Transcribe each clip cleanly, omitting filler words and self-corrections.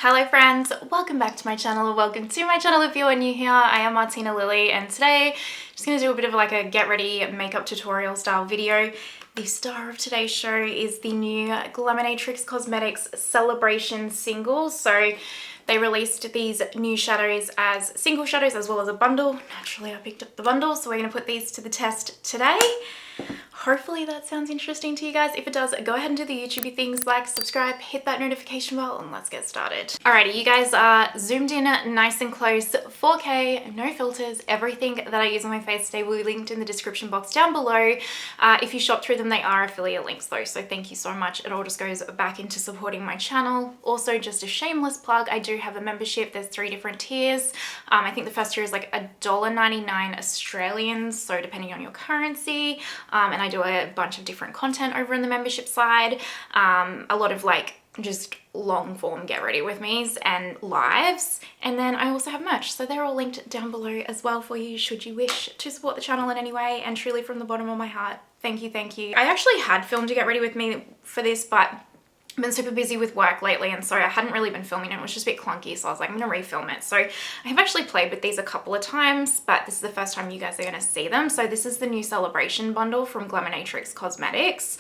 Hello friends, welcome back to my channel, welcome to my channel if you are new here. I am Martina Lily and today I'm just going to do a bit of like a get ready makeup tutorial style video. The star of today's show is the new Glaminatrix Cosmetics Celebration single. So they released these new shadows as single shadows as well as a bundle. Naturally I picked up the bundle, so we're going to put these to the test today. Hopefully that sounds interesting to you guys. If it does, go ahead and do the YouTubey things like subscribe, hit that notification bell, and let's get started. Alrighty, you guys are zoomed in nice and close, 4K, no filters. Everything that I use on my face today will be linked in the description box down below. If you shop through them, they are affiliate links though, so thank you so much. It all just goes back into supporting my channel. Also, just a shameless plug, I do have a membership. There's 3 different tiers. I think the first tier is like $1.99 Australian, so depending on your currency. And I do a bunch of different content over in the membership side. A lot of like just long form get ready with me's and lives, and then I also have merch, so they're all linked down below as well for you should you wish to support the channel in any way. And truly from the bottom of my heart, thank you. I actually had filmed a get ready with me for this, but I've been super busy with work lately, and so I hadn't really been filming it. It was just a bit clunky, so I was like, I'm gonna refilm it. So I have actually played with these a couple of times, but this is the first time you guys are gonna see them. So this is the new Celebration bundle from Glaminatrix Cosmetics,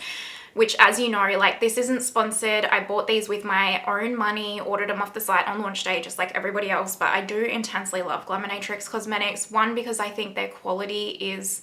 which, as you know, like, this isn't sponsored. I bought these with my own money, ordered them off the site on launch day, just like everybody else, but I do intensely love Glaminatrix Cosmetics. One, because I think their quality is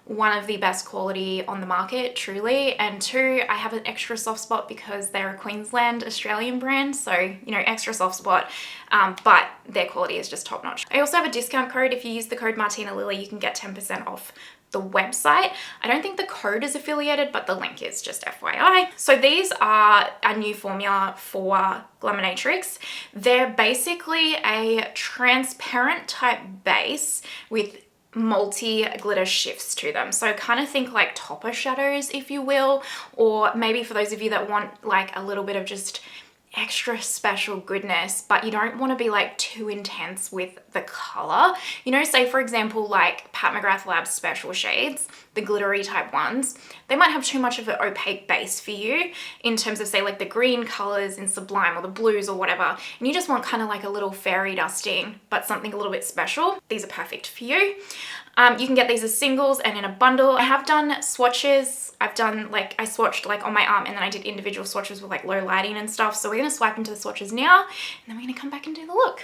one of the best quality on the market, truly, and 2, I have an extra soft spot because they're a Queensland Australian brand, so, you know, extra soft spot, but their quality is just top notch. I also have a discount code. If you use the code Martina Lily, you can get 10% off the website. I don't think the code is affiliated, but the link is, just FYI. So these are a new formula for Glaminatrix. They're basically a transparent type base with multi-glitter shifts to them. So kind of think like topper shadows, if you will, or maybe for those of you that want like a little bit of just extra special goodness, but you don't want to be like too intense with the color. You know, say for example, like Mcgrath Labs special shades, the glittery type ones, they might have too much of an opaque base for you in terms of say like the green colors in Sublime or the blues or whatever, and you just want kind of like a little fairy dusting, but something a little bit special. These are perfect for you. You can get these as singles and in a bundle. I have done swatches. I've done like, I swatched like on my arm, and then I did individual swatches with like low lighting and stuff. So we're gonna swipe into the swatches now, and then we're gonna come back and do the look.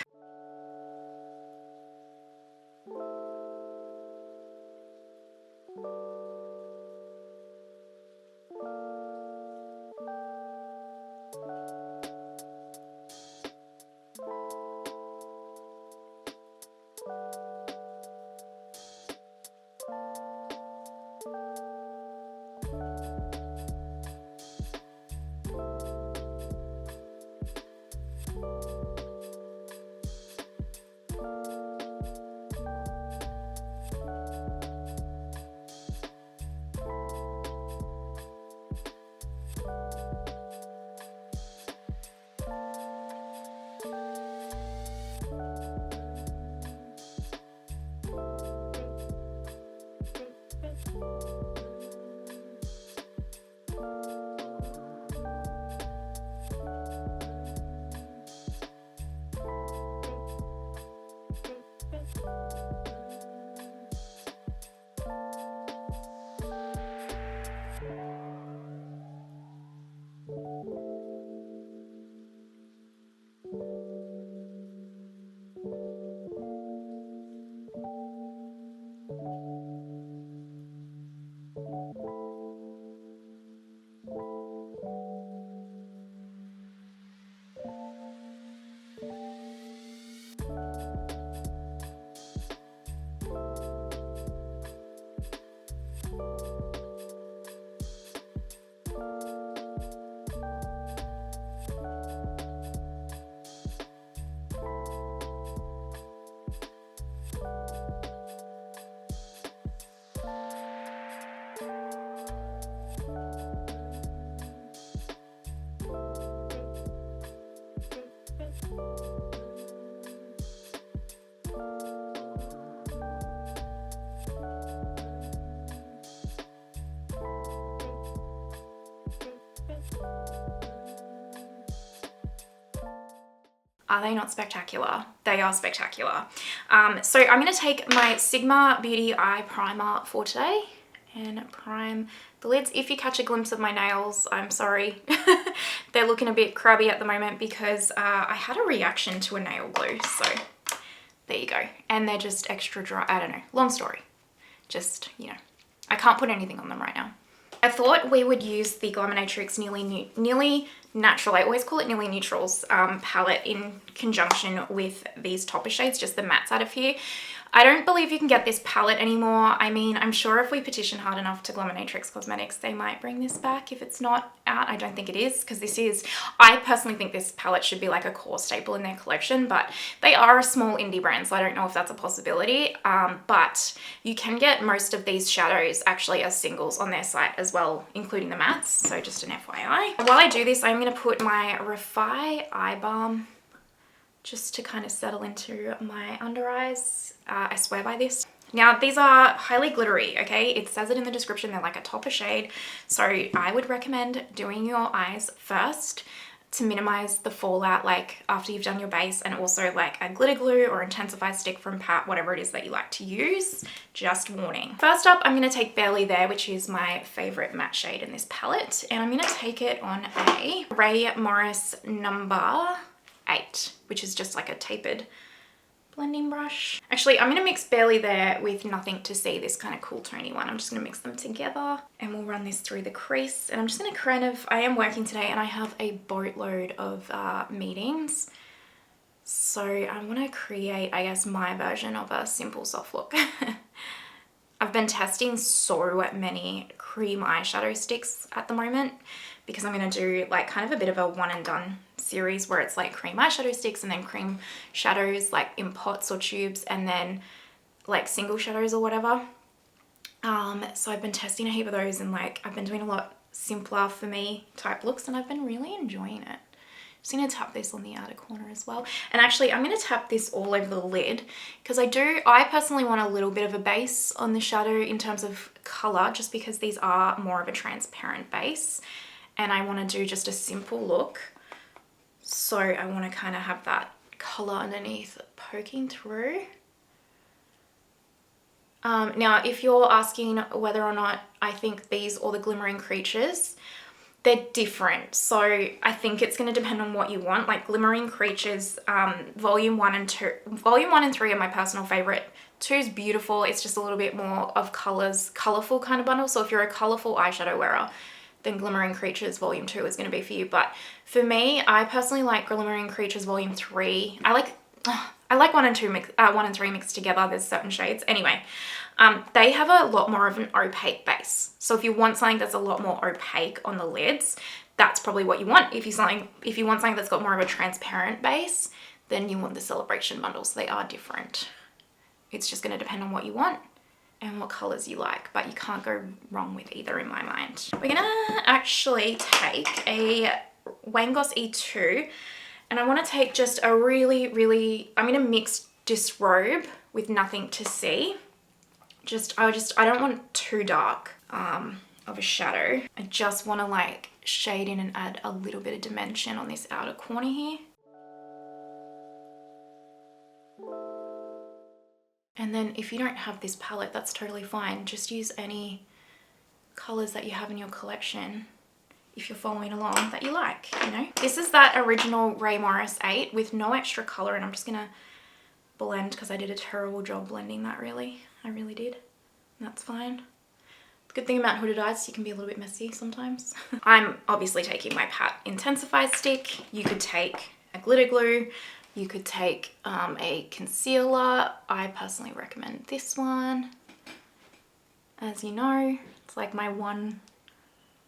Are they not spectacular? They are spectacular. So I'm going to take my Sigma Beauty Eye Primer for today and prime the lids. If you catch a glimpse of my nails, I'm sorry. They're looking a bit crabby at the moment because I had a reaction to a nail glue. So there you go. And they're just extra dry. I don't know. Long story. Just, you know, I can't put anything on them right now. I thought we would use the Glaminatrix Nearly Natural, I always call it Nearly Neutrals palette in conjunction with these topper shades, just the mattes out of here. I don't believe you can get this palette anymore. I mean, I'm sure if we petition hard enough to Glaminatrix Cosmetics, they might bring this back if it's not out. I don't think it is, because this is, I personally think this palette should be like a core staple in their collection, but they are a small indie brand, so I don't know if that's a possibility. But you can get most of these shadows actually as singles on their site as well, including the mattes, so just an FYI. While I do this, I'm going to put my Refy Eye Balm just to kind of settle into my under eyes. I swear by this. Now, these are highly glittery, okay? It says it in the description, they're like a topper shade. So I would recommend doing your eyes first to minimize the fallout, like after you've done your base, and also like a glitter glue or Intensify stick from Pat, whatever it is that you like to use. Just warning. First up, I'm going to take Barely There, which is my favorite matte shade in this palette. And I'm going to take it on a Ray Morris number 8, which is just like a tapered blending brush. Actually, I'm going to mix Barely There with Nothing to See, this kind of cool tony one. I'm just going to mix them together and we'll run this through the crease. And I'm just going to kind of, I am working today and I have a boatload of meetings. So I want to create, I guess, my version of a simple soft look. I've been testing so many cream eyeshadow sticks at the moment because I'm going to do like kind of a bit of a one and done series where it's like cream eyeshadow sticks and then cream shadows like in pots or tubes and then like single shadows or whatever. So I've been testing a heap of those and like I've been doing a lot simpler for me type looks and I've been really enjoying it. Just going to tap this on the outer corner as well. And actually I'm going to tap this all over the lid because I personally want a little bit of a base on the shadow in terms of colour, just because these are more of a transparent base and I want to do just a simple look. So I want to kind of have that colour underneath poking through. Now, if you're asking whether or not I think these or the Glimmering Creatures, they're different. So I think it's going to depend on what you want. Like Glimmering Creatures, volume 1 and 3 are my personal favourite. 2 is beautiful. It's just a little bit more of colourful kind of bundle. So if you're a colourful eyeshadow wearer, then Glimmering Creatures Volume 2 is going to be for you. But for me, I personally like Glimmering Creatures Volume 3. I like 1 and 3 mixed together. There's certain shades. Anyway, they have a lot more of an opaque base. So if you want something that's a lot more opaque on the lids, that's probably what you want. If you want something that's got more of a transparent base, then you want the Celebration bundles. They are different. It's just going to depend on what you want and what colors you like, but you can't go wrong with either in my mind. We're gonna actually take a Wangos E2 and I want to take just a really, I'm gonna mix Disrobe with Nothing to See. I don't want too dark of a shadow. I just want to like shade in and add a little bit of dimension on this outer corner here. And then if you don't have this palette, that's totally fine. Just use any colors that you have in your collection if you're following along that you like, you know. This is that original Ray Morris 8 with no extra color, and I'm just gonna blend because I did a terrible job blending that really. I really did. That's fine. The good thing about hooded eyes, you can be a little bit messy sometimes. I'm obviously taking my Pat Intensify stick. You could take a glitter glue. You could take a concealer. I personally recommend this one. As you know, it's like my one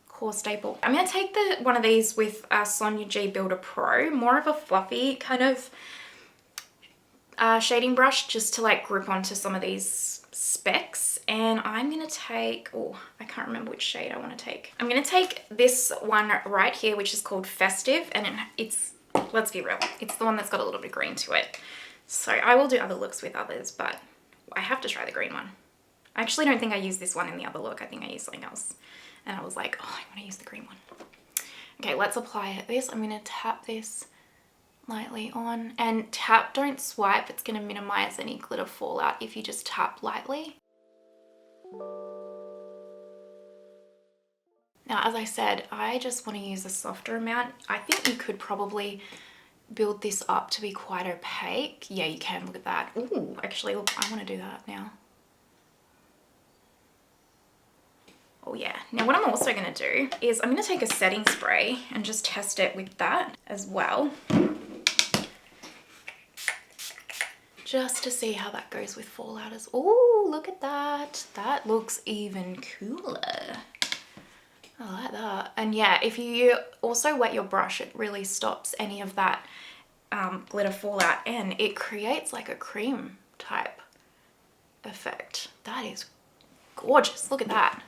core staple. I'm going to take one of these with Sonia G Builder Pro, more of a fluffy kind of shading brush just to like grip onto some of these specs. And I'm going to take, oh, I can't remember which shade I want to take. I'm going to take this one right here, which is called Festive, and it's, let's be real, it's the one that's got a little bit of green to it. So I will do other looks with others, but I have to try the green one. I actually don't think I used this one in the other look. I think I used something else. And I was like, oh, I want to use the green one. Okay, let's apply this. I'm going to tap this lightly on, and tap, don't swipe. It's going to minimize any glitter fallout if you just tap lightly. Now, as I said, I just want to use a softer amount. I think you could probably build this up to be quite opaque. Yeah, you can. Look at that. Ooh, actually, look, I want to do that now. Oh yeah. Now what I'm also going to do is I'm going to take a setting spray and just test it with that as well. Just to see how that goes with fallout as well. Oh, look at that. That looks even cooler. I like that. And yeah, if you also wet your brush, it really stops any of that glitter fallout, and it creates like a cream type effect. That is gorgeous. Look at that.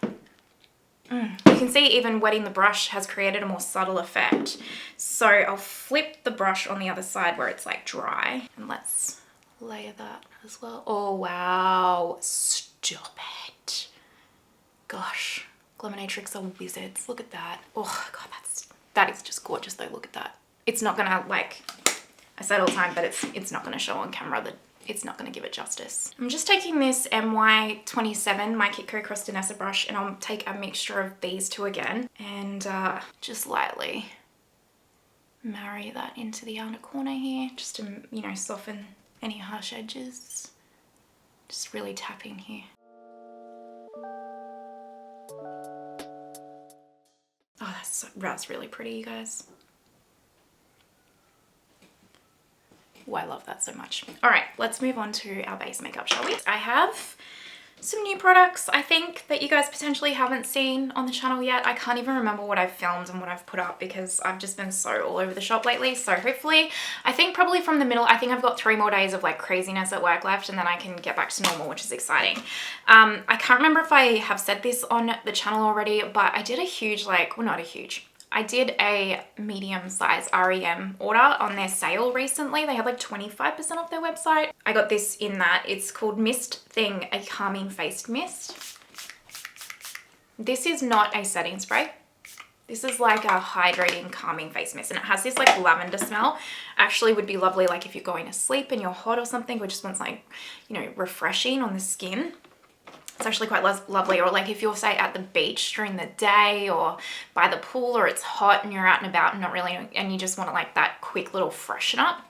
You can see even wetting the brush has created a more subtle effect. So I'll flip the brush on the other side where it's like dry, and let's layer that as well. Oh wow, stop it. Gosh, Glaminatrix are wizards. Look at that. Oh god, that is just gorgeous though. Look at that. It's not gonna, like I said all the time, but it's not gonna show on camera. That it's not going to give it justice. I'm just taking this MY27, my Kit Crosternessa brush, and I'll take a mixture of these two again and just lightly marry that into the outer corner here, just to, you know, soften any harsh edges. Just really tapping here. Oh, that's really pretty, you guys. Oh, I love that so much. All right, let's move on to our base makeup, shall we? I have some new products, I think, that you guys potentially haven't seen on the channel yet. I can't even remember what I've filmed and what I've put up because I've just been so all over the shop lately. So hopefully, I think probably from the middle, I think I've got 3 more days of like craziness at work left, and then I can get back to normal, which is exciting. I can't remember if I have said this on the channel already, but I did a huge, like, well, not a huge, I did a medium size r.e.m order on their sale recently. They had like 25% off their website. I got this in that. It's called Mist Thing, a calming face mist. This is not a setting spray. This is like a hydrating, calming face mist, and it has this like lavender smell. Actually would be lovely like if you're going to sleep and you're hot or something, or just wants like, you know, refreshing on the skin. It's actually quite lovely. Or like if you're, say, at the beach during the day or by the pool, or it's hot and you're out and about and not really, and you just want like that quick little freshen up.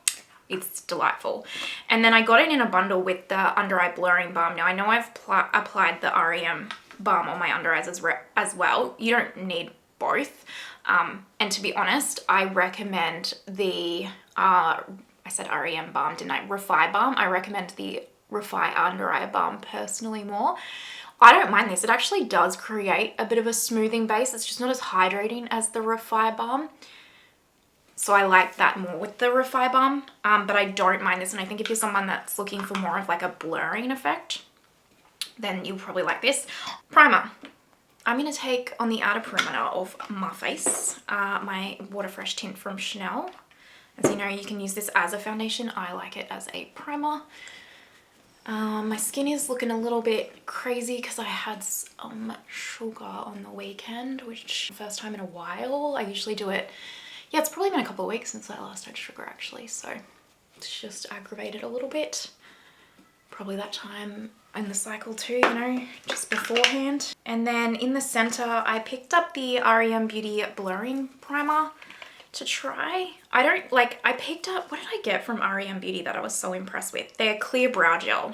It's delightful. And then I got it in a bundle with the Under Eye Blurring Balm. Now I know I've applied the r.e.m balm on my under eyes as well. You don't need both. And to be honest, I recommend the, I said r.e.m balm, didn't I? Refy Balm. I recommend the Refy Under Eye Balm personally more. I don't mind this. It actually does create a bit of a smoothing base. It's just not as hydrating as the Refy Balm. So I like that more with the Refy Balm. But I don't mind this. And I think if you're someone that's looking for more of like a blurring effect, then you'll probably like this. Primer. I'm going to take on the outer perimeter of my face, my Water Fresh tint from Chanel. As you know, you can use this as a foundation. I like it as a primer. My skin is looking a little bit crazy because I had some sugar on the weekend, which first time in a while. I usually do it, yeah, it's probably been a couple of weeks since I last had sugar actually, so it's just aggravated a little bit. Probably that time in the cycle too, you know, just beforehand. And then in the center, I picked up the r.e.m Beauty Blurring Primer to try. I picked up, what did I get from r.e.m Beauty that I was so impressed with? Their clear brow gel.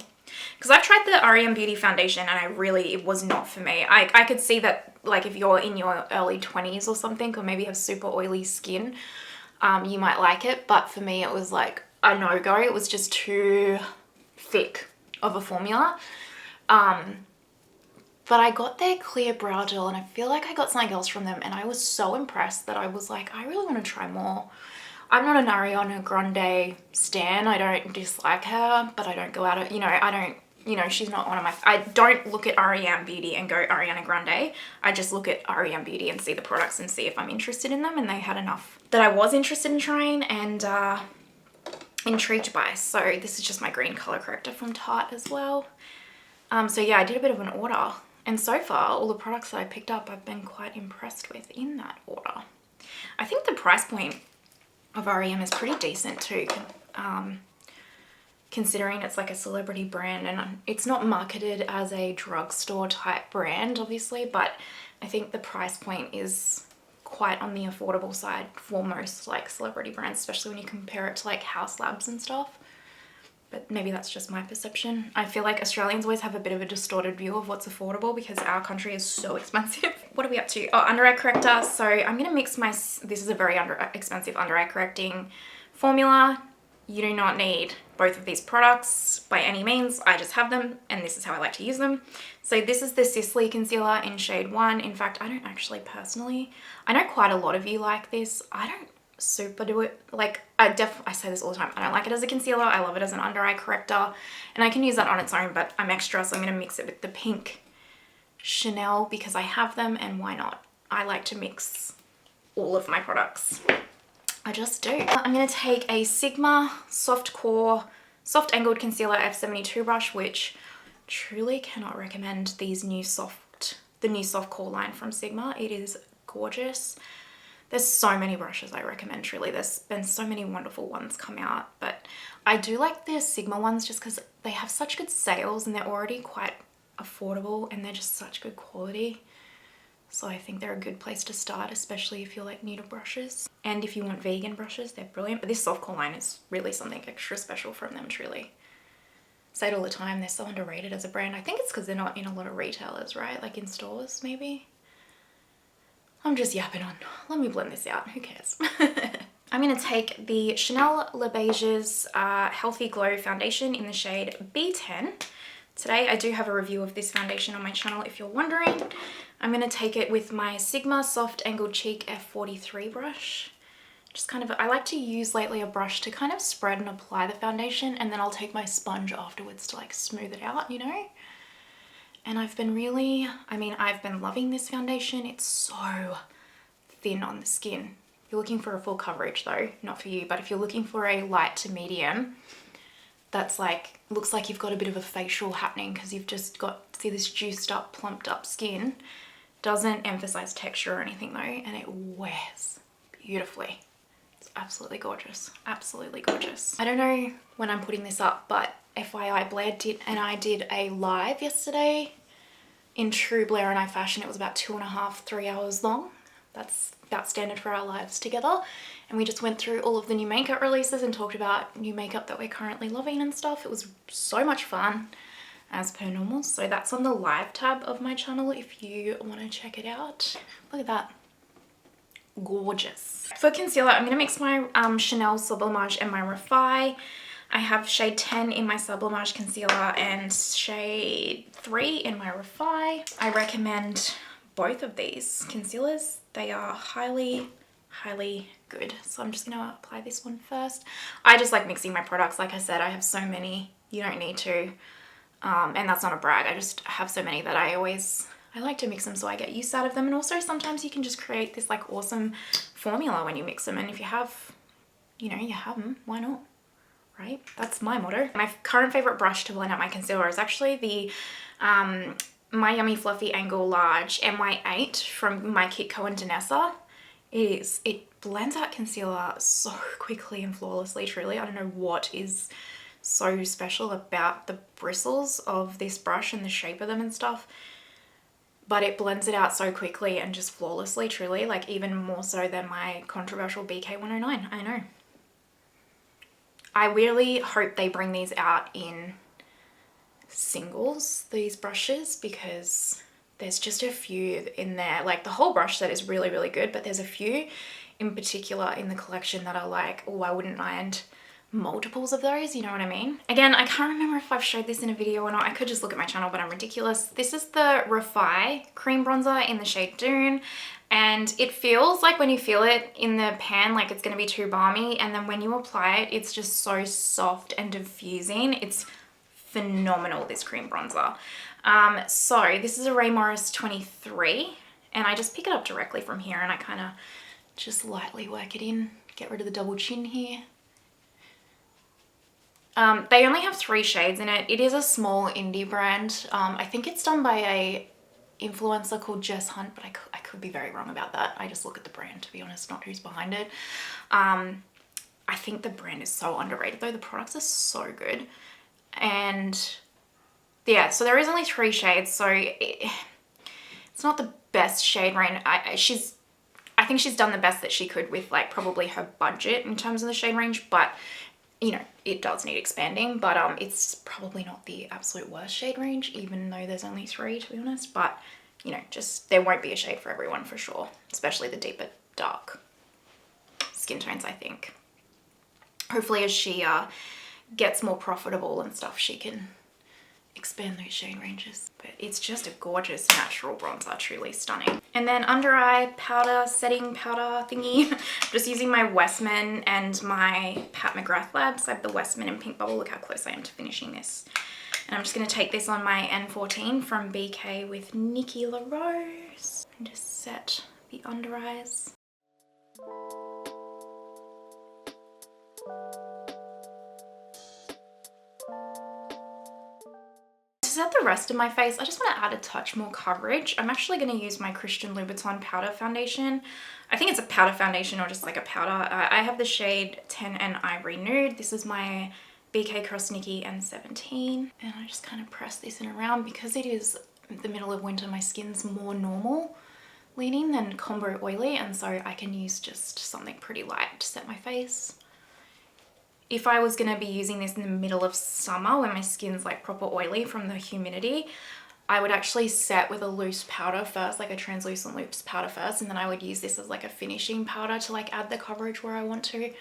Because I've tried the r.e.m Beauty foundation and it was not for me. I could see that like if you're in your early 20s or something, or maybe have super oily skin, you might like it. But for me, it was like a no-go. It was just too thick of a formula. But I got their clear brow gel and I feel like I got something else from them, and I was so impressed that I was like, I really want to try more. I'm not an Ariana Grande stan. I don't dislike her, but I don't go out, she's not one of my, I don't look at r.e.m Beauty and go Ariana Grande. I just look at r.e.m Beauty and see the products and see if I'm interested in them, and they had enough that I was interested in trying and intrigued by. So this is just my green color corrector from Tarte as well. So yeah, I did a bit of an order. And so far, all the products that I picked up, I've been quite impressed with in that order. I think the price point of r.e.m is pretty decent too, considering it's like a celebrity brand, and it's not marketed as a drugstore type brand obviously, but I think the price point is quite on the affordable side for most like celebrity brands, especially when you compare it to like House Labs and stuff. But maybe that's just my perception. I feel like Australians always have a bit of a distorted view of what's affordable because our country is so expensive. What are we up to? Oh, under eye corrector. So I'm gonna mix my, this is a very expensive under eye correcting formula. You do not need both of these products by any means. I just have them and this is how I like to use them. So this is the Sisley concealer in shade 1. In fact, I don't actually personally, I know quite a lot of you like this. I don't super do it. Like I say this all the time. I don't like it as a concealer. I love it as an under eye corrector. And I can use that on its own, but I'm extra, so I'm going to mix it with the pink Chanel because I have them and why not? I like to mix all of my products. I just do. I'm going to take a Sigma Soft Core Soft Angled Concealer F72 brush, which truly cannot recommend these new the new soft core line from Sigma. It is gorgeous. There's so many brushes I recommend, truly. There's been so many wonderful ones come out, but I do like the Sigma ones just because they have such good sales and they're already quite affordable and they're just such good quality. So I think they're a good place to start, especially if you're like new to brushes. And if you want vegan brushes, they're brilliant. But this soft core line is really something extra special from them, truly. I say it all the time, they're so underrated as a brand. I think it's because they're not in a lot of retailers, right? Like in stores, maybe. I'm just yapping on. Let me blend this out. Who cares? I'm going to take the Chanel Le Beiges Healthy Glow Foundation in the shade B10. Today I do have a review of this foundation on my channel if you're wondering. I'm going to take it with my Sigma Soft Angled Cheek F43 brush. Just kind of, I like to use lately a brush to kind of spread and apply the foundation, and then I'll take my sponge afterwards to like smooth it out, you know? And I've been really, I've been loving this foundation. It's so thin on the skin. If you're looking for a full coverage though, not for you, but if you're looking for a light to medium, that's like, looks like you've got a bit of a facial happening because you've just got, see this juiced up, plumped up skin. Doesn't emphasize texture or anything though, and it wears beautifully. It's absolutely gorgeous, absolutely gorgeous. I don't know when I'm putting this up, but FYI, Blair and I did a live yesterday in true Blair and I fashion. It was about 2.5, 3 hours long. That's about standard for our lives together. And we just went through all of the new makeup releases and talked about new makeup that we're currently loving and stuff. It was so much fun, as per normal. So that's on the live tab of my channel if you want to check it out. Look at that. Gorgeous. For concealer, I'm going to mix my Chanel Sublimage and my Refy. I have shade 10 in my Sublimage concealer and shade 3 in my Refy. I recommend both of these concealers. They are highly, highly good. So I'm just going to apply this one first. I just like mixing my products. Like I said, I have so many. You don't need to. And that's not a brag. I just have so many that I like to mix them so I get use out of them. And also sometimes you can just create this like awesome formula when you mix them. And if you have, you have them, why not? Right? That's my motto. My current favorite brush to blend out my concealer is actually the My Yummy Fluffy Angle Large MY8 from my Kitco and Danessa. It blends out concealer so quickly and flawlessly, truly. I don't know what is so special about the bristles of this brush and the shape of them and stuff, but it blends it out so quickly and just flawlessly, truly, like even more so than my controversial BK109. I know. I really hope they bring these out in singles, these brushes, because there's just a few in there. Like the whole brush set is really, really good, but there's a few in particular in the collection that are like, oh, I wouldn't mind multiples of those, you know what I mean? Again, I can't remember if I've showed this in a video or not. I could just look at my channel, but I'm ridiculous. This is the Refy cream bronzer in the shade Dune, and it feels like when you feel it in the pan like it's going to be too balmy, and then when you apply it, it's just so soft and diffusing. It's phenomenal, this cream bronzer. So this is a Ray Morris 23, and I just pick it up directly from here and I kind of just lightly work it in, get rid of the double chin here. They only have 3 shades in it. It is a small indie brand. I think it's done by a influencer called Jess Hunt, but I could be very wrong about that. I just look at the brand, to be honest, not who's behind it. I think the brand is so underrated though. The products are so good. And yeah, so there is only 3 shades, so it's not the best shade range. I think she's done the best that she could with like probably her budget in terms of the shade range, but you know, it does need expanding, but it's probably not the absolute worst shade range, even though there's only 3 to be honest. But you know, just there won't be a shade for everyone for sure, especially the deeper dark skin tones. I think hopefully as she gets more profitable and stuff, she can expand those shade ranges. But it's just a gorgeous natural bronzer, truly stunning. And then under eye powder, setting powder thingy. Just using my Westman and my Pat McGrath Labs. I have the Westman in Pink Bubble. Look how close I am to finishing this. And I'm just going to take this on my N14 from BK with Nikki LaRose and just set the under eyes. To set the rest of my face, I just want to add a touch more coverage. I'm actually going to use my Christian Louboutin powder foundation. I think it's a powder foundation or just like a powder. I have the shade 10 and Ivory Nude. This is my BK Cross Nikki N17. And I just kind of press this in around because it is the middle of winter. My skin's more normal leaning than combo oily, and so I can use just something pretty light to set my face. If I was going to be using this in the middle of summer when my skin's like proper oily from the humidity, I would actually set with a loose powder first, like a translucent loose powder first, and then I would use this as like a finishing powder to like add the coverage where I want to.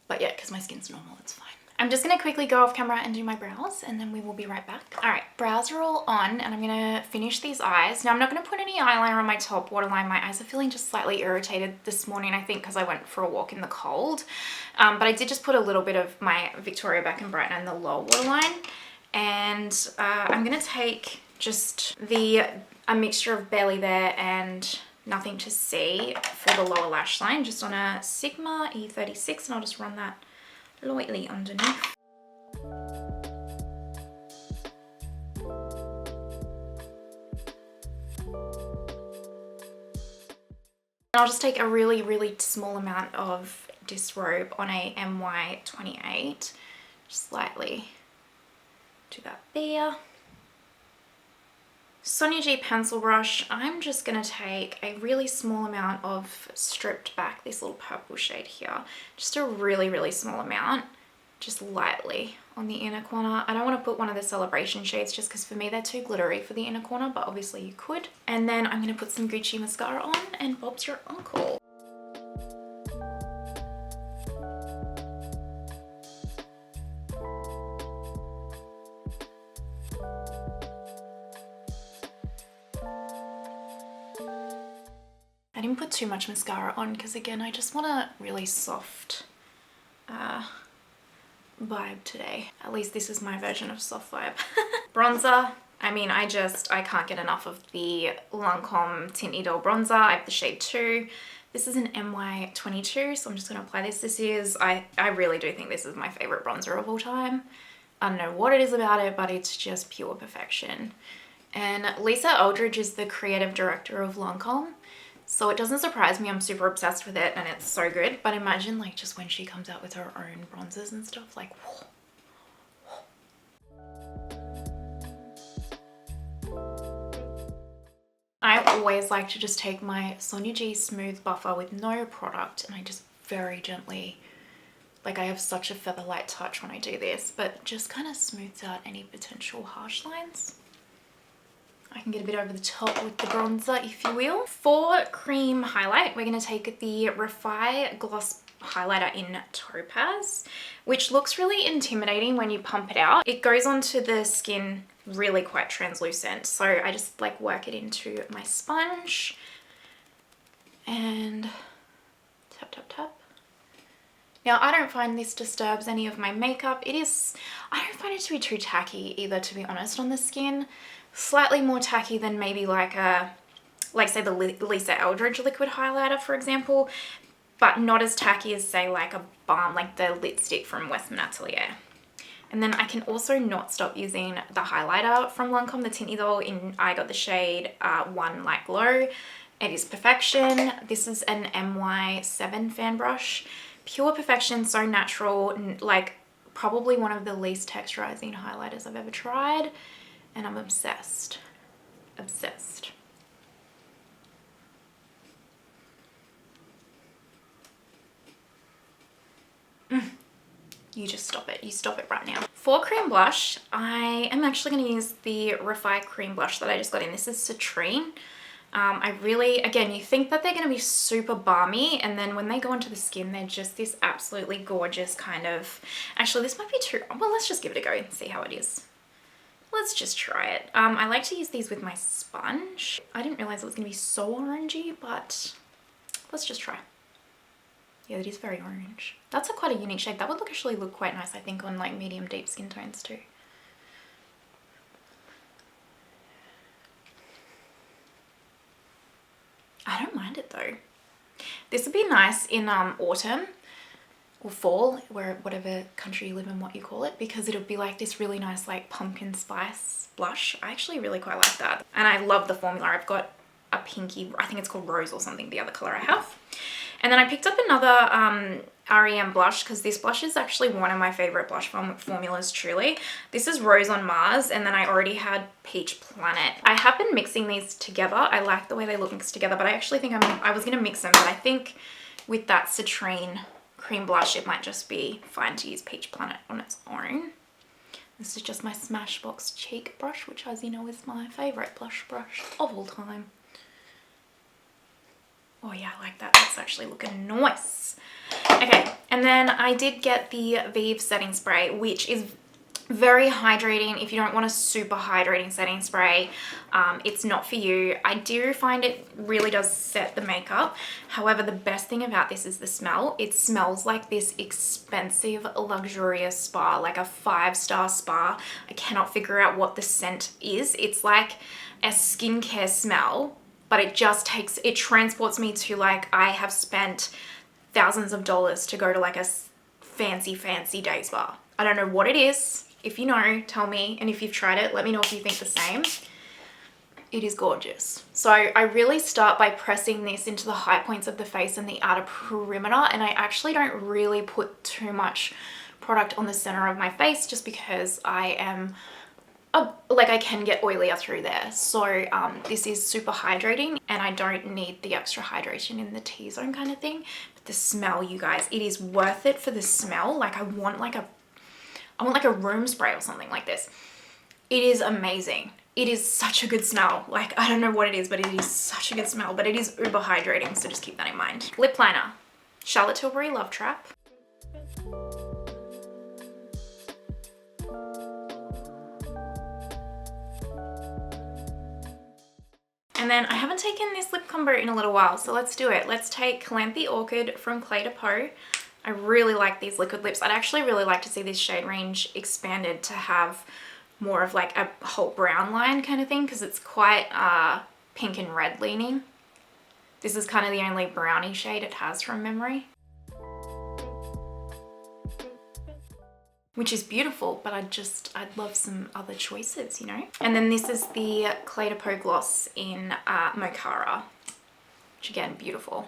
But yeah, because my skin's normal, it's fine. I'm just going to quickly go off camera and do my brows, and then we will be right back. All right, brows are all on, and I'm going to finish these eyes. Now, I'm not going to put any eyeliner on my top waterline. My eyes are feeling just slightly irritated this morning, I think, because I went for a walk in the cold. But I did just put a little bit of my Victoria Beckham Brightening in the lower waterline. And I'm going to take just a mixture of Barely There and Nothing to See for the lower lash line, just on a Sigma E36, and I'll just run that lightly underneath. I'll just take a really, really small amount of Disrobe on a MY28, just lightly do that there. Sonia G pencil brush, I'm just going to take a really small amount of Stripped Back, this little purple shade here. Just a really, really small amount, just lightly on the inner corner. I don't want to put one of the Celebration shades just because for me they're too glittery for the inner corner, but obviously you could. And then I'm going to put some Gucci mascara on, and Bob's your uncle. I didn't put too much mascara on because again, I just want a really soft vibe today. At least this is my version of soft vibe. Bronzer, I mean, I can't get enough of the Lancome Tint Idole bronzer. I have the shade 2. This is an MY22, so I'm just going to apply this. This is, I really do think this is my favorite bronzer of all time. I don't know what it is about it, but it's just pure perfection. And Lisa Eldridge is the creative director of Lancome. So it doesn't surprise me, I'm super obsessed with it and it's so good. But imagine like just when she comes out with her own bronzers and stuff, like whoa, whoa. I always like to just take my Sonia G Smooth Buffer with no product and I just very gently, like I have such a feather light touch when I do this, but just kind of smooths out any potential harsh lines. I can get a bit over the top with the bronzer, if you will. For cream highlight, we're going to take the Refy Gloss Highlighter in Topaz, which looks really intimidating when you pump it out. It goes onto the skin really quite translucent, so I just like work it into my sponge and tap, tap, tap. Now, I don't find this disturbs any of my makeup. I don't find it to be too tacky either, to be honest, on the skin. Slightly more tacky than maybe like say the Lisa Eldridge liquid highlighter, for example, but not as tacky as say like a balm, like the lipstick from Westman Atelier. And then I can also not stop using the highlighter from Lancome, the Tint Idole I got the shade 1 Light Glow. It is perfection. This is an MY7 fan brush. Pure perfection, so natural, like probably one of the least texturizing highlighters I've ever tried, and I'm obsessed. Obsessed. You just stop it. You stop it right now. For cream blush, I am actually going to use the Refy cream blush that I just got in. This is Citrine. I really, again, you think that they're going to be super balmy, and then when they go onto the skin, they're just this absolutely gorgeous kind of, actually this might be too, well, let's just give it a go and see how it is. Let's just try it. I like to use these with my sponge. I didn't realize it was going to be so orangey, but let's just try. Yeah, it is very orange. That's quite a unique shade. That would actually look quite nice, I think, on like medium deep skin tones too. I don't mind it though. This would be nice in autumn or fall, where whatever country you live in, what you call it, because it'll be like this really nice like pumpkin spice blush. I actually really quite like that. And I love the formula. I've got a pinky, I think it's called Rose or something, the other color I have. And then I picked up another r.e.m. blush, because this blush is actually one of my favorite blush formulas, truly. This is Rose on Mars, and then I already had Peach Planet. I have been mixing these together. I like the way they look mixed together, but I actually think I was going to mix them, but I think with that Citrine cream blush, it might just be fine to use Peach Planet on its own. This is just my Smashbox cheek brush, which, as you know, is my favorite blush brush of all time. Oh yeah, I like that. That's actually looking nice. Okay, and then I did get the Vive setting spray, which is very hydrating. If you don't want a super hydrating setting spray, it's not for you. I do find it really does set the makeup. However, the best thing about this is the smell. It smells like this expensive, luxurious spa, like a 5-star spa. I cannot figure out what the scent is. It's like a skincare smell, but it just takes, it transports me to like, I have spent thousands of dollars to go to like a fancy day spa. I don't know what it is. If you know, tell me. And if you've tried it, let me know if you think the same. It is gorgeous. So I really start by pressing this into the high points of the face and the outer perimeter. And I actually don't really put too much product on the center of my face, just because I am like I can get oilier through there. So this is super hydrating, and I don't need the extra hydration in the T-zone kind of thing. But the smell, you guys, it is worth it for the smell. Like I want like a room spray or something like this. It is amazing. It is such a good smell. Like, I don't know what it is, but it is such a good smell, but it is uber hydrating. So just keep that in mind. Lip liner, Charlotte Tilbury Love Trap. And then I haven't taken this lip combo in a little while, so let's do it. Let's take Calanthe Orchid from Clé de Peau. I really like these liquid lips. I'd actually really like to see this shade range expanded to have more of like a whole brown line kind of thing, because it's quite pink and red leaning. This is kind of the only brownie shade it has from memory, which is beautiful, but I'd love some other choices, you know? And then this is the Clé de Peau gloss in Mochara, which again, beautiful.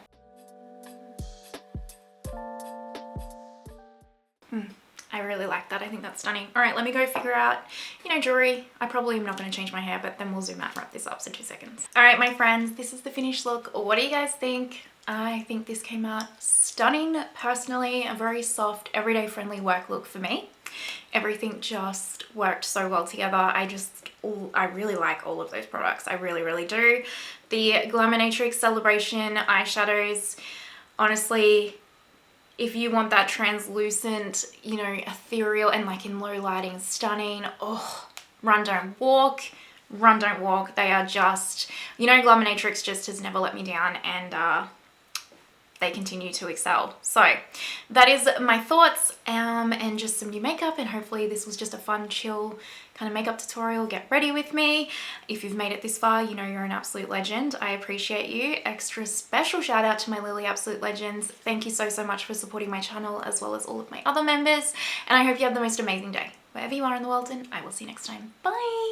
I really like that. I think that's stunning. All right, let me go figure out, you know, jewelry. I probably am not going to change my hair, but then we'll zoom out and wrap this up in 2 seconds. All right, my friends, this is the finished look. What do you guys think? I think this came out stunning. Personally, a very soft, everyday friendly work look for me. Everything just worked so well together. I really like all of those products. I really, really do. The Glaminatrix Celebration eyeshadows, honestly, if you want that translucent, you know, ethereal and like in low lighting, stunning. Oh, run, don't walk. Run, don't walk. They are just, you know, Glaminatrix just has never let me down, and they continue to excel. So that is my thoughts and just some new makeup, and hopefully this was just a fun, chill kind of makeup tutorial. Get ready with me. If you've made it this far, you know you're an absolute legend. I appreciate you. Extra special shout out to my Lily Absolute Legends. Thank you so much for supporting my channel, as well as all of my other members, and I hope you have the most amazing day wherever you are in the world, and I will see you next time. Bye.